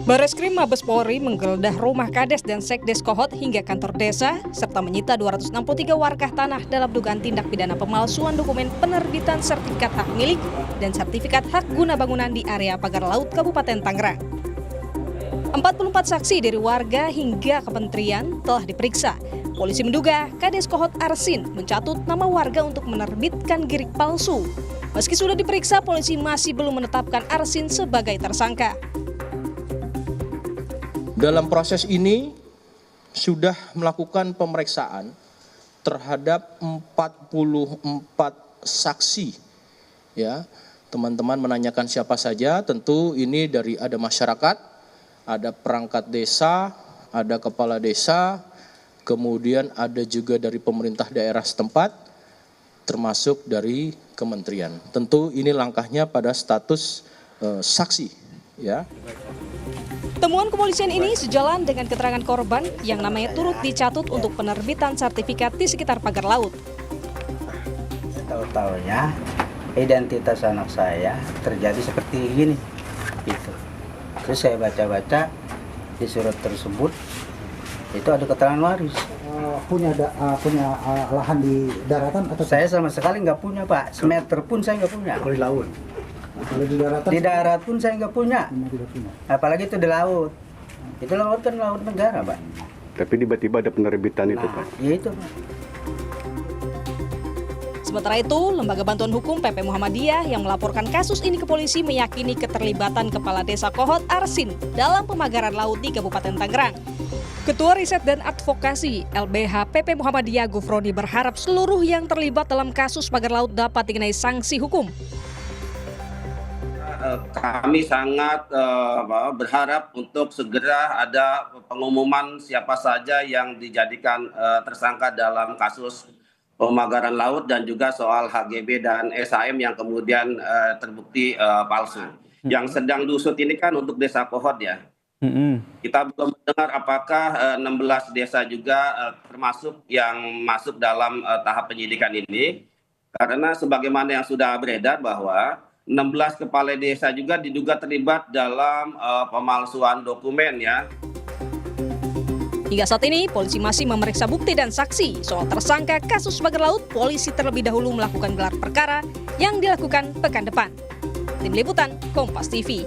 Bareskrim Mabes Polri menggeledah rumah Kades dan Sekdes Kohot hingga kantor desa, serta menyita 263 warkah tanah dalam dugaan tindak pidana pemalsuan dokumen penerbitan sertifikat hak milik dan sertifikat hak guna bangunan di area pagar laut Kabupaten Tangerang. 44 saksi dari warga hingga kementerian telah diperiksa. Polisi menduga Kades Kohot Arsin mencatut nama warga untuk menerbitkan girik palsu. Meski sudah diperiksa, polisi masih belum menetapkan Arsin sebagai tersangka. Dalam proses ini sudah melakukan pemeriksaan terhadap 44 saksi. Ya, teman-teman menanyakan siapa saja, tentu ini dari ada masyarakat, ada perangkat desa, ada kepala desa, kemudian ada juga dari pemerintah daerah setempat, termasuk dari kementerian. Tentu ini langkahnya pada status saksi, ya. Temuan kepolisian ini sejalan dengan keterangan korban yang namanya turut dicatut untuk penerbitan sertifikat di sekitar pagar laut. Tahu-tahunya identitas anak saya terjadi seperti ini, gitu. Terus saya baca-baca di surat tersebut itu ada keterangan waris. Punya lahan di daratan atau? Saya sama sekali nggak punya, Pak. Semeter pun saya nggak punya. Di laut. Kalau di daratan? Di darat pun saya nggak punya. Tidak punya. Apalagi itu di laut. Itu laut kan laut negara, Pak. Tapi tiba-tiba ada penerbitan itu, Pak. Iya itu, Pak. Sementara itu, Lembaga Bantuan Hukum PP Muhammadiyah yang melaporkan kasus ini ke polisi meyakini keterlibatan Kepala Desa Kohot Arsin dalam pemagaran laut di Kabupaten Tangerang. Ketua Riset dan Advokasi LBH PP Muhammadiyah Gufroni berharap seluruh yang terlibat dalam kasus pagar laut dapat dikenai sanksi hukum. Kami sangat berharap untuk segera ada pengumuman siapa saja yang dijadikan tersangka dalam kasus pemagaran laut dan juga soal HGB dan SHM yang kemudian terbukti palsu. Yang sedang diusut ini kan untuk desa Kohot ya. Kita belum mendengar apakah 16 desa juga termasuk yang masuk dalam tahap penyidikan ini. Karena sebagaimana yang sudah beredar bahwa 16 kepala desa juga diduga terlibat dalam pemalsuan dokumen ya. Hingga saat ini, polisi masih memeriksa bukti dan saksi soal tersangka kasus pagar laut. Polisi terlebih dahulu melakukan gelar perkara yang dilakukan pekan depan. Tim Liputan, Kompas TV.